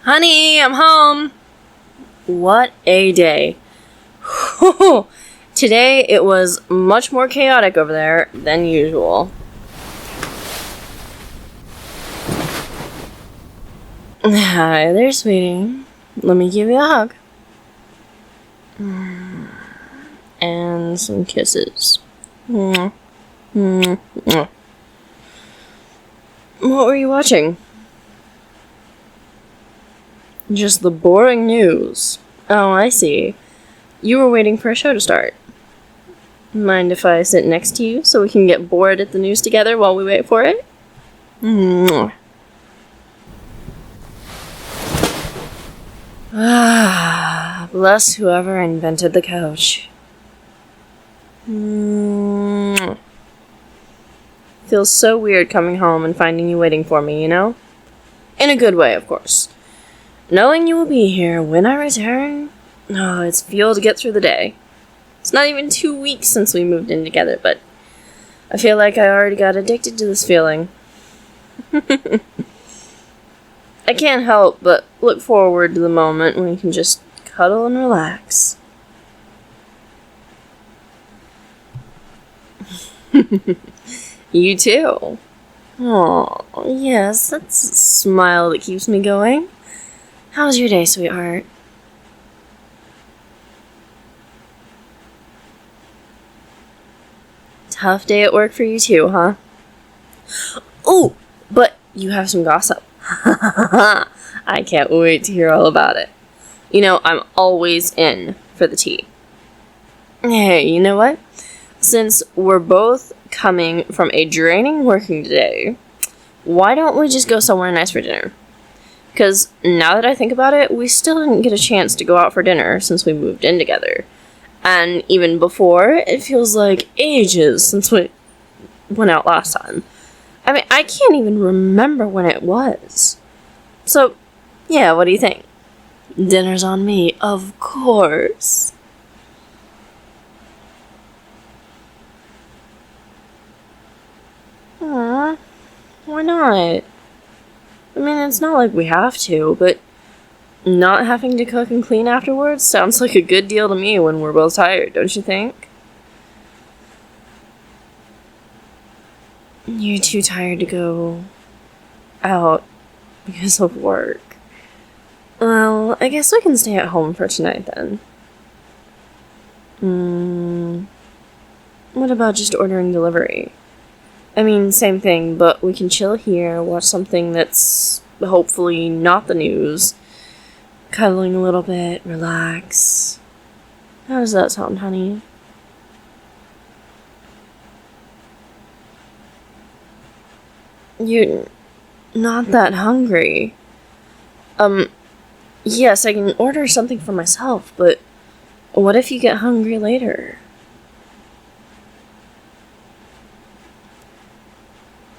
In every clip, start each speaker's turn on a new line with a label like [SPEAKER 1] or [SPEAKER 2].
[SPEAKER 1] Honey, I'm home. What a day. Today it was much more chaotic over there than usual. Hi there, sweetie. Let me give you a hug. And some kisses. What were you watching? Just the boring news. Oh, I see. You were waiting for a show to start. Mind if I sit next to you so we can get bored at the news together while we wait for it? Bless whoever invented the couch. Feels so weird coming home and finding you waiting for me, you know? In a good way, of course. Knowing you will be here when I return, it's fuel to get through the day. It's not even 2 weeks since we moved in together, but I feel like I already got addicted to this feeling. I can't help but look forward to the moment when you can just cuddle and relax. You too. Oh, yes, that's a smile that keeps me going. How's your day, sweetheart? Tough day at work for you too, huh? Oh, but you have some gossip. I can't wait to hear all about it. You know, I'm always in for the tea. Hey, you know what? Since we're both coming from a draining working day, why don't we just go somewhere nice for dinner? Because now that I think about it, we still didn't get a chance to go out for dinner since we moved in together. And even before, it feels like ages since we went out last time. I mean, I can't even remember when it was. So, yeah, what do you think? Dinner's on me, of course. Aw, why not? I mean, it's not like we have to, but not having to cook and clean afterwards sounds like a good deal to me when we're both tired, don't you think? You're too tired to go out because of work. Well, I guess we can stay at home for tonight then. What about just ordering delivery? I mean, same thing, but we can chill here, watch something that's hopefully not the news, cuddling a little bit, relax. How does that sound, honey? You're not that hungry. Yes, I can order something for myself, but what if you get hungry later?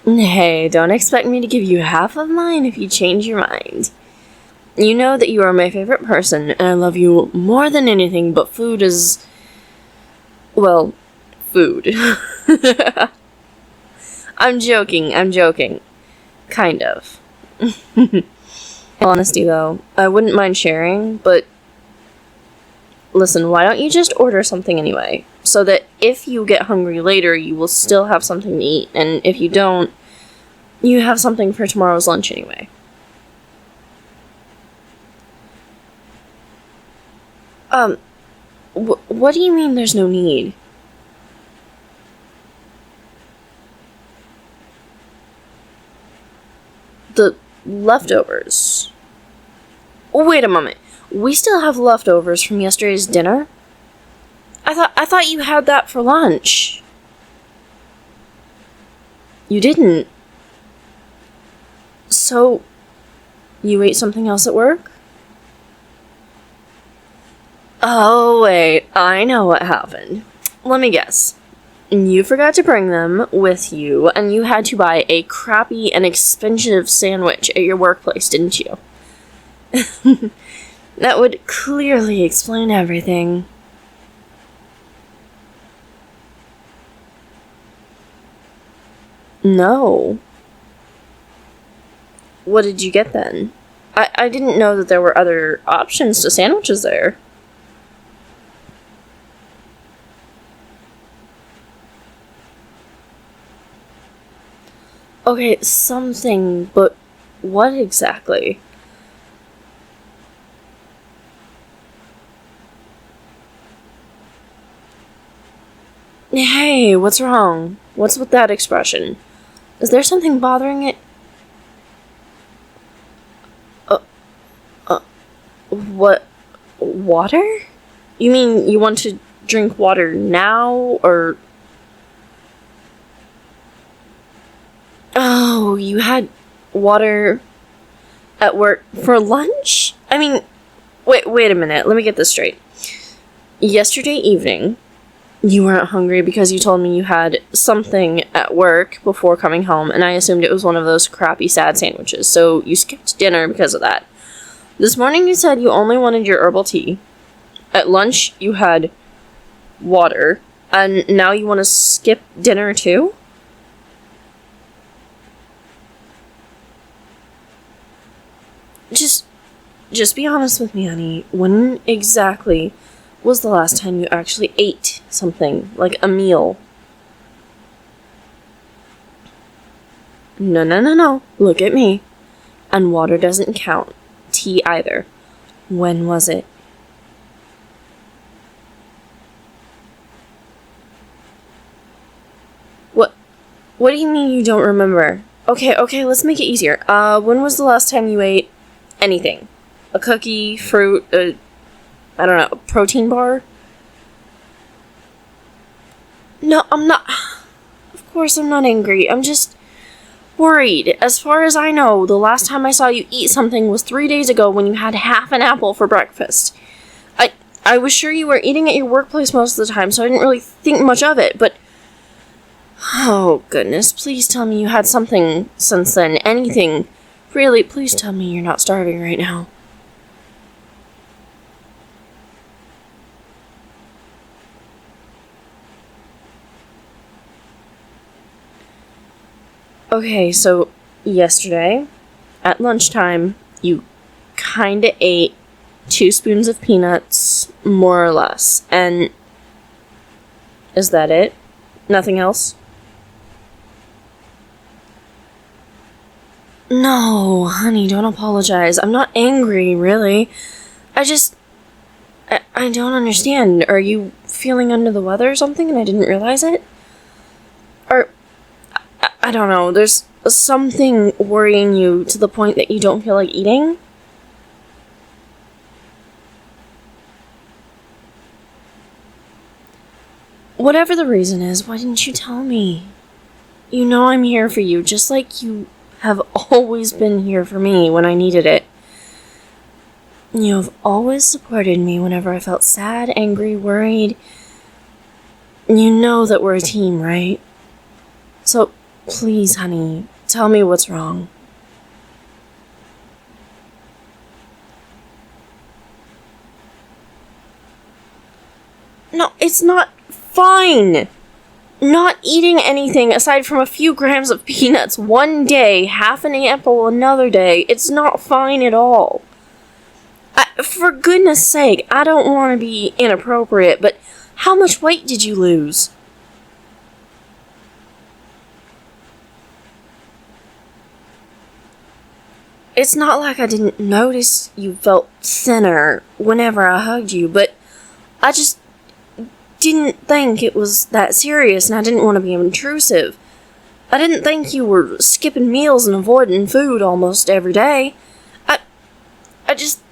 [SPEAKER 1] Hey, don't expect me to give you half of mine if you change your mind. You know that you are my favorite person, and I love you more than anything, but food is... well, food. I'm joking. Kind of. Honesty, though, I wouldn't mind sharing, but... listen, why don't you just order something anyway? So that if you get hungry later, you will still have something to eat, and if you don't, you have something for tomorrow's lunch anyway. What do you mean there's no need? The leftovers. Wait a moment. We still have leftovers from yesterday's dinner? I thought you had that for lunch. You didn't. So, you ate something else at work? Oh, wait. I know what happened. Let me guess. You forgot to bring them with you, and you had to buy a crappy and expensive sandwich at your workplace, didn't you? That would clearly explain everything. No. What did you get then? I didn't know that there were other options to sandwiches there. Okay, something, but what exactly? Hey, what's wrong? What's with that expression? Is there something bothering it? What? Water? You mean you want to drink water now, or... Oh, you had water at work for lunch? I mean, wait a minute, let me get this straight. Yesterday evening, you weren't hungry because you told me you had something at work before coming home, and I assumed it was one of those crappy sad sandwiches, so you skipped dinner because of that. This morning you said you only wanted your herbal tea. At lunch you had water, and now you want to skip dinner too? Just be honest with me, honey. When exactly was the last time you actually ate something, like a meal? No. Look at me. And water doesn't count. Tea either. When was it? What do you mean you don't remember? Okay, let's make it easier. When was the last time you ate anything? A cookie, fruit, I don't know, a protein bar? No, I'm not. Of course I'm not angry. I'm just worried. As far as I know, the last time I saw you eat something was 3 days ago when you had half an apple for breakfast. I was sure you were eating at your workplace most of the time, so I didn't really think much of it, but... Oh, goodness, please tell me you had something since then. Anything. Really, please tell me you're not starving right now. Okay, so yesterday, at lunchtime, you kinda ate 2 spoons of peanuts, more or less, and... Is that it? Nothing else? No, honey, don't apologize. I'm not angry, really. I don't understand. Are you feeling under the weather or something and I didn't realize it? Or, I don't know, there's something worrying you to the point that you don't feel like eating? Whatever the reason is, why didn't you tell me? You know I'm here for you, just like you have always been here for me when I needed it. You have always supported me whenever I felt sad, angry, worried. You know that we're a team, right? So, please, honey, tell me what's wrong. No, it's not fine! Not eating anything aside from a few grams of peanuts one day, half an apple another day, it's not fine at all. For goodness sake, I don't want to be inappropriate, but how much weight did you lose? It's not like I didn't notice you felt thinner whenever I hugged you, but I just didn't think it was that serious, and I didn't want to be intrusive. I didn't think you were skipping meals and avoiding food almost every day. I just...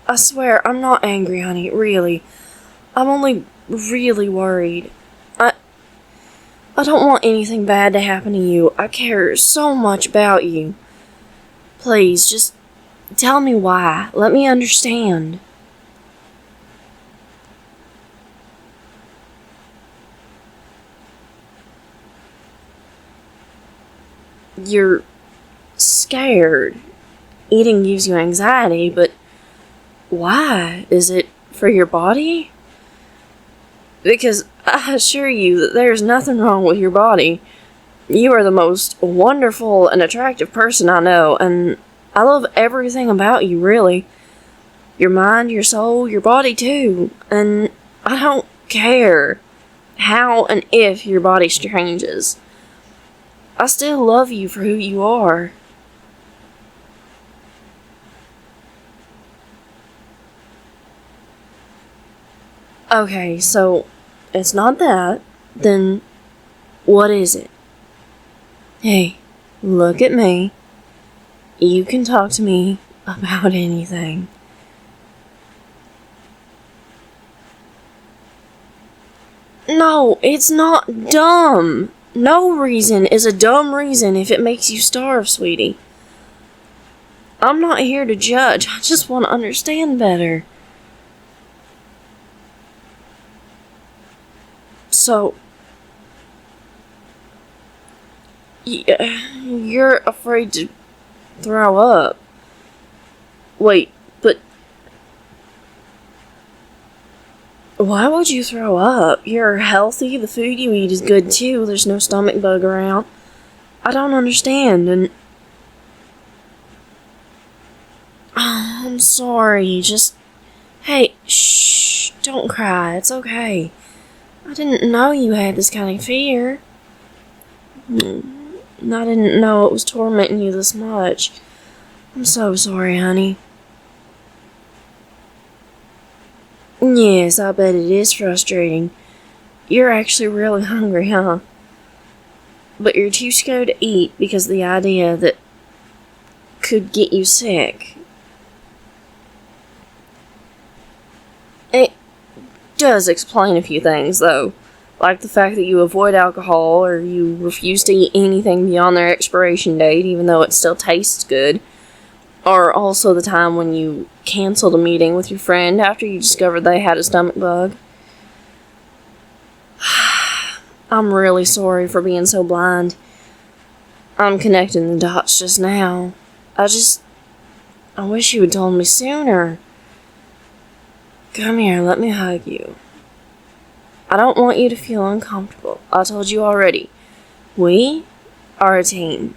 [SPEAKER 1] I swear, I'm not angry, honey, really. I'm only really worried. I don't want anything bad to happen to you. I care so much about you. Please, just tell me why. Let me understand. You're scared. Eating gives you anxiety, but why? Is it for your body? Because I assure you that there's nothing wrong with your body. You are the most wonderful and attractive person I know, and I love everything about you, really. Your mind, your soul, your body too. And I don't care how and if your body changes. I still love you for who you are. Okay, so it's not that. Then what is it? Hey, look at me. You can talk to me about anything. No, it's not dumb. No reason is a dumb reason if it makes you starve, sweetie. I'm not here to judge. I just want to understand better. So, you're afraid to throw up. Wait, but why would you throw up? You're healthy, the food you eat is good too, there's no stomach bug around. I don't understand, and oh, I'm sorry, just, hey, shh, don't cry, it's okay. I didn't know you had this kind of fear. I didn't know it was tormenting you this much. I'm so sorry, honey. Yes, I bet it is frustrating. You're actually really hungry, huh? But you're too scared to eat because of the idea that could get you sick. It does explain a few things, though. Like the fact that you avoid alcohol or you refuse to eat anything beyond their expiration date, even though it still tastes good. Or also the time when you canceled a meeting with your friend after you discovered they had a stomach bug. I'm really sorry for being so blind. I'm connecting the dots just now. I wish you had told me sooner. Come here, let me hug you. I don't want you to feel uncomfortable. I told you already. We are a team.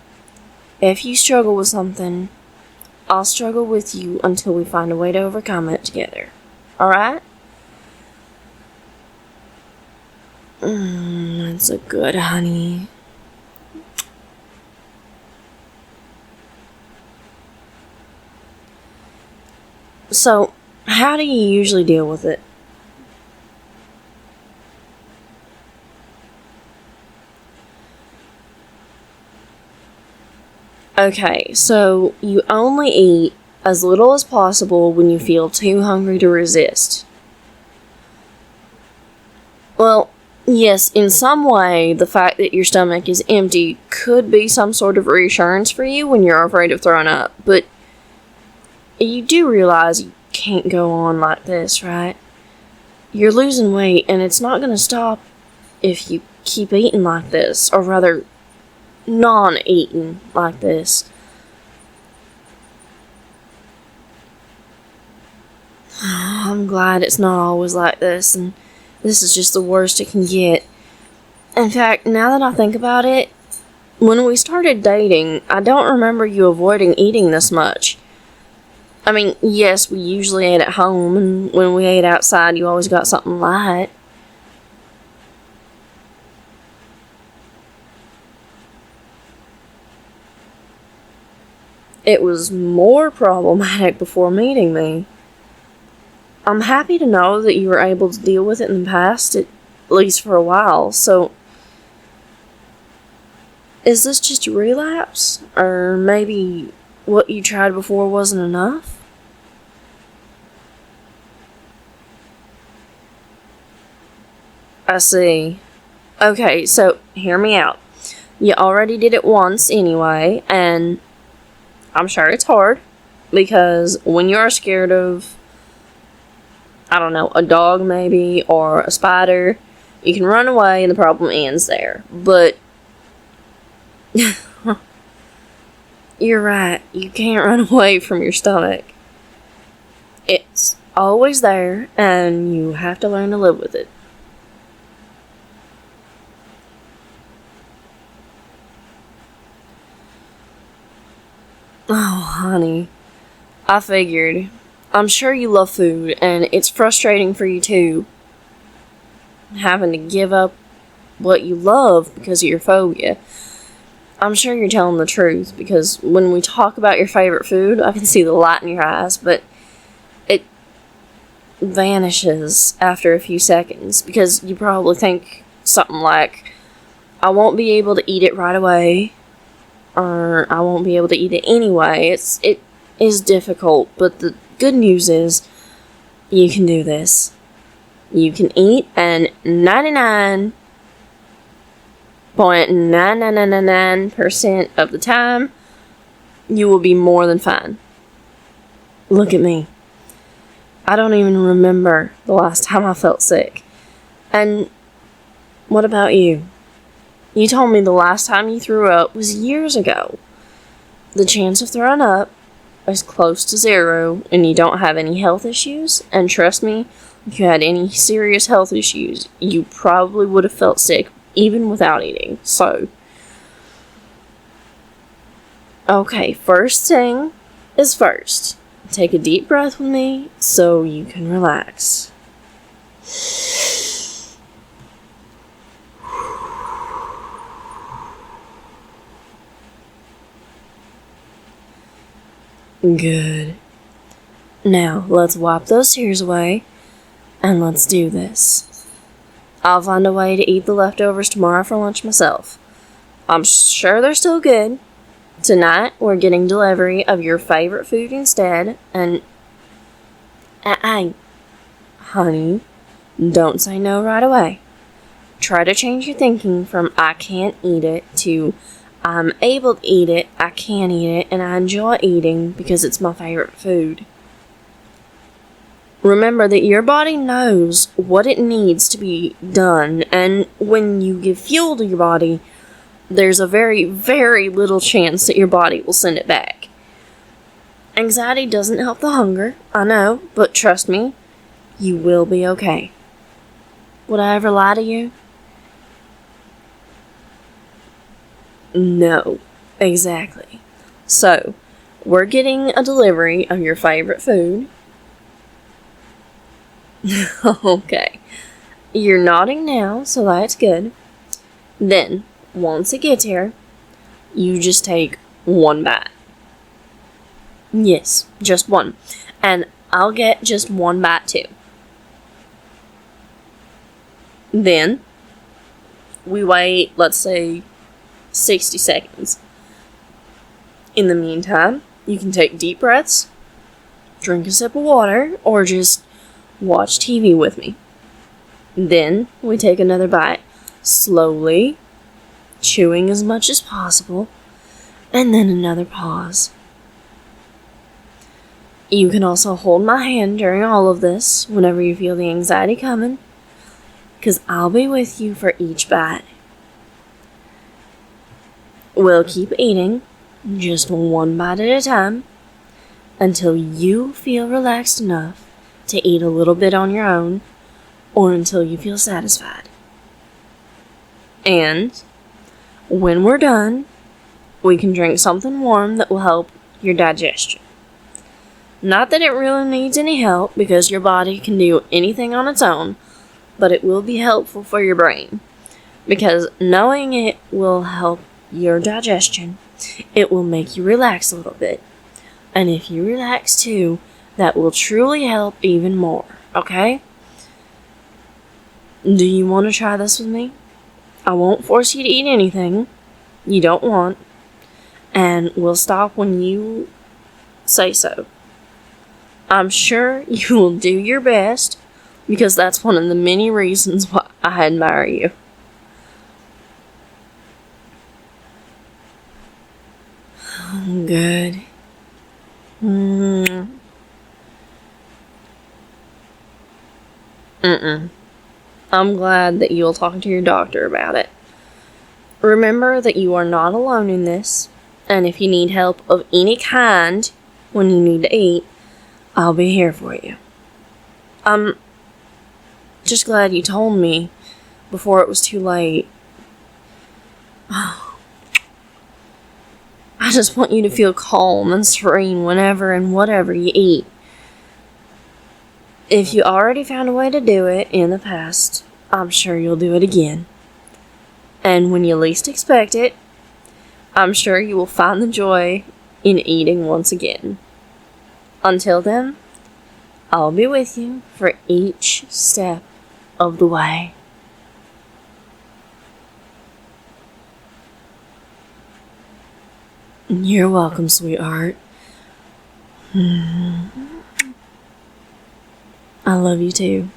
[SPEAKER 1] If you struggle with something, I'll struggle with you until we find a way to overcome it together. Alright? That's a good honey. So, how do you usually deal with it? Okay, so you only eat as little as possible when you feel too hungry to resist. Well, yes, in some way, the fact that your stomach is empty could be some sort of reassurance for you when you're afraid of throwing up, but you do realize you can't go on like this, right? You're losing weight, and it's not going to stop if you keep eating like this, or rather, non-eating like this. I'm glad it's not always like this, and this is just the worst it can get. In fact, now that I think about it, when we started dating, I don't remember you avoiding eating this much. I mean, yes, we usually ate at home, and when we ate outside, you always got something light. It was more problematic before meeting me. I'm happy to know that you were able to deal with it in the past, at least for a while, so is this just a relapse? Or maybe what you tried before wasn't enough? I see. Okay, so hear me out. You already did it once anyway, and I'm sure it's hard, because when you're scared of, I don't know, a dog maybe, or a spider, you can run away and the problem ends there. But you're right, you can't run away from your stomach. It's always there, and you have to learn to live with it. Oh, honey. I figured. I'm sure you love food, and it's frustrating for you too. Having to give up what you love because of your phobia. I'm sure you're telling the truth, because when we talk about your favorite food, I can see the light in your eyes, but it vanishes after a few seconds, because you probably think something like, I won't be able to eat it right away, or I won't be able to eat it anyway. It is difficult, but the good news is you can do this. You can eat, and 99.9999% of the time, you will be more than fine. Look at me. I don't even remember the last time I felt sick. And what about you? You told me the last time you threw up was years ago. The chance of throwing up is close to zero, and you don't have any health issues. And trust me, if you had any serious health issues, you probably would have felt sick even without eating. So, okay, first thing is first. Take a deep breath with me so you can relax. Good. Now, let's wipe those tears away, and let's do this. I'll find a way to eat the leftovers tomorrow for lunch myself. I'm sure they're still good. Tonight, we're getting delivery of your favorite food instead, and... honey, don't say no right away. Try to change your thinking from I can't eat it to I'm able to eat it, I can eat it, and I enjoy eating because it's my favorite food. Remember that your body knows what it needs to be done, and when you give fuel to your body, there's a very, very little chance that your body will send it back. Anxiety doesn't help the hunger, I know, but trust me, you will be okay. Would I ever lie to you? No, exactly. So, we're getting a delivery of your favorite food. Okay. You're nodding now, so that's good. Then, once it gets here, you just take one bite. Yes, just one. And I'll get just one bite too. Then, we wait, let's say, 60 seconds. In the meantime, you can take deep breaths, drink a sip of water, or just watch TV with me. Then, we take another bite, slowly, chewing as much as possible, and then another pause. You can also hold my hand during all of this, whenever you feel the anxiety coming, because I'll be with you for each bite. We'll keep eating, just one bite at a time, until you feel relaxed enough to eat a little bit on your own, or until you feel satisfied. And when we're done, we can drink something warm that will help your digestion. Not that it really needs any help, because your body can do anything on its own, but it will be helpful for your brain, because knowing it will help your digestion, it will make you relax a little bit. And if you relax too, that will truly help even more, okay? Do you want to try this with me? I won't force you to eat anything you don't want, and we'll stop when you say so. I'm sure you will do your best, because that's one of the many reasons why I admire you. Good. I'm glad that you'll talk to your doctor about it. Remember that you are not alone in this, and if you need help of any kind when you need to eat, I'll be here for you. I'm just glad you told me before it was too late. I I just want you to feel calm and serene whenever and whatever you eat. If you already found a way to do it in the past, I'm sure you'll do it again. And when you least expect it, I'm sure you will find the joy in eating once again. Until then, I'll be with you for each step of the way. You're welcome, sweetheart. I love you too.